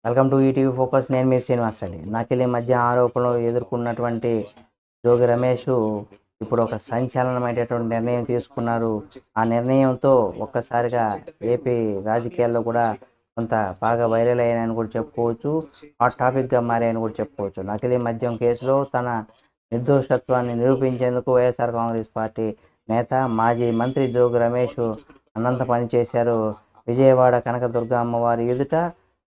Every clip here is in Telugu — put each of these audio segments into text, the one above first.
Welcome to ETV focus. నేను మీ శ్రీనివాస్ అండి. నాకెళ్ళి మధ్య ఆరోపణలు ఎదుర్కొన్నటువంటి జోగి రమేష్ ఇప్పుడు ఒక సంచలనమైనటువంటి నిర్ణయం తీసుకున్నారు. ఆ నిర్ణయంతో ఒక్కసారిగా ఏపీ రాజకీయాల్లో కూడా కొంత బాగా వైరల్ అయ్యాయని కూడా చెప్పుకోవచ్చు. హాట్ టాపిక్గా మారాయని కూడా చెప్పుకోవచ్చు. నకిలీ మద్యం కేసులో తన నిర్దోషత్వాన్ని నిరూపించేందుకు వైఎస్ఆర్ కాంగ్రెస్ పార్టీ నేత మాజీ మంత్రి జోగి రమేష్ అన్నంత పని చేశారు. విజయవాడ కనకదుర్గ అమ్మవారి ఎదుట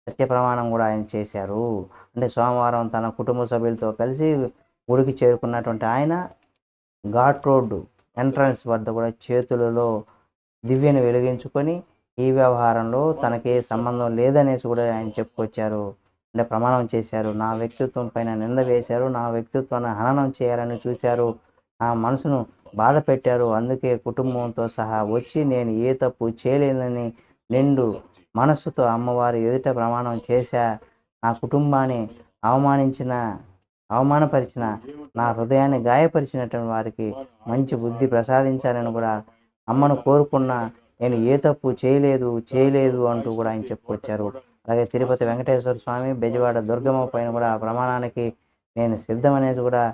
సత్య ప్రమాణం కూడా ఆయన చేశారు. అంటే సోమవారం తన కుటుంబ సభ్యులతో కలిసి గుడికి చేరుకున్నటువంటి ఆయన ఘాట్ రోడ్డు ఎంట్రన్స్ వద్ద కూడా చేతులలో దివ్యను వెలిగించుకొని ఈ వ్యవహారంలో తనకే సంబంధం లేదనేసి కూడా ఆయన చెప్పుకొచ్చారు. అంటే ప్రమాణం చేశారు. నా వ్యక్తిత్వం పైన నింద వేశారు, నా వ్యక్తిత్వాన్ని హననం చేయాలని చూశారు, నా మనసును బాధ పెట్టారు. అందుకే కుటుంబంతో సహా వచ్చి నేను ఏ తప్పు చేయలేనని నిండు మనస్సుతో అమ్మవారి ఎదుట ప్రమాణం చేశా. నా కుటుంబాన్ని అవమానపరిచిన, నా హృదయాన్ని గాయపరిచినటువంటి వారికి మంచి బుద్ధి ప్రసాదించాలని కూడా అమ్మను కోరుకున్న, నేను ఏ తప్పు చేయలేదు అంటూ కూడా ఆయన చెప్పుకొచ్చారు. అలాగే తిరుపతి వెంకటేశ్వర స్వామి, బెజవాడ దుర్గమ్మ పైన కూడా ఆ ప్రమాణానికి నేను సిద్ధమనేది కూడా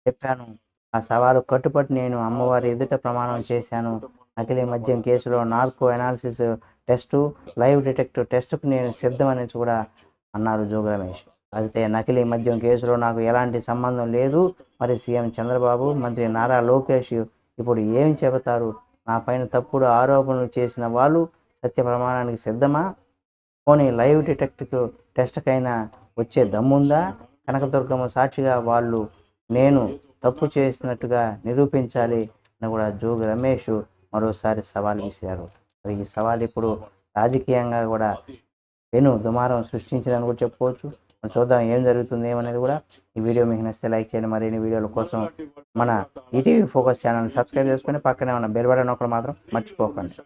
చెప్పాను. ఆ సవాలు కట్టుబడి నేను అమ్మవారి ఎదుట ప్రమాణం చేశాను. నకిలీ మద్యం కేసులో narco analysis test, lie detector టెస్టుకు నేను సిద్ధమనేసి కూడా అన్నారు జోగి రమేష్. అయితే నకిలీ మద్యం కేసులో నాకు ఎలాంటి సంబంధం లేదు. మరి సీఎం చంద్రబాబు, మంత్రి నారా లోకేష్ ఇప్పుడు ఏం చెబుతారు? నా పైన తప్పుడు ఆరోపణలు చేసిన వాళ్ళు సత్య ప్రమాణానికి సిద్ధమా? పోనీ లైవ్ డిటెక్టివ్ టెస్ట్కైనా వచ్చే దమ్ముందా? కనకదుర్గమ్మ సాక్షిగా వాళ్ళు నేను తప్పు చేసినట్టుగా నిరూపించాలి అని కూడా జోగి రమేష్ మరోసారి సవాల్ విసిరారు. మరి ఈ సవాల్ ఇప్పుడు రాజకీయంగా కూడా దుమారం సృష్టించిందని కూడా చెప్పుకోవచ్చు. మనం చూద్దాం ఏం జరుగుతుంది ఏమనేది కూడా. ఈ వీడియో మీకు నచ్చితే లైక్ చేయండి. మరిన్ని వీడియోల కోసం మన ఈటీవీ ఫోకస్ ఛానల్ని సబ్స్క్రైబ్ చేసుకొని పక్కనే ఉన్న బెల్ బటన్ నొక్కడం మాత్రం మర్చిపోకండి.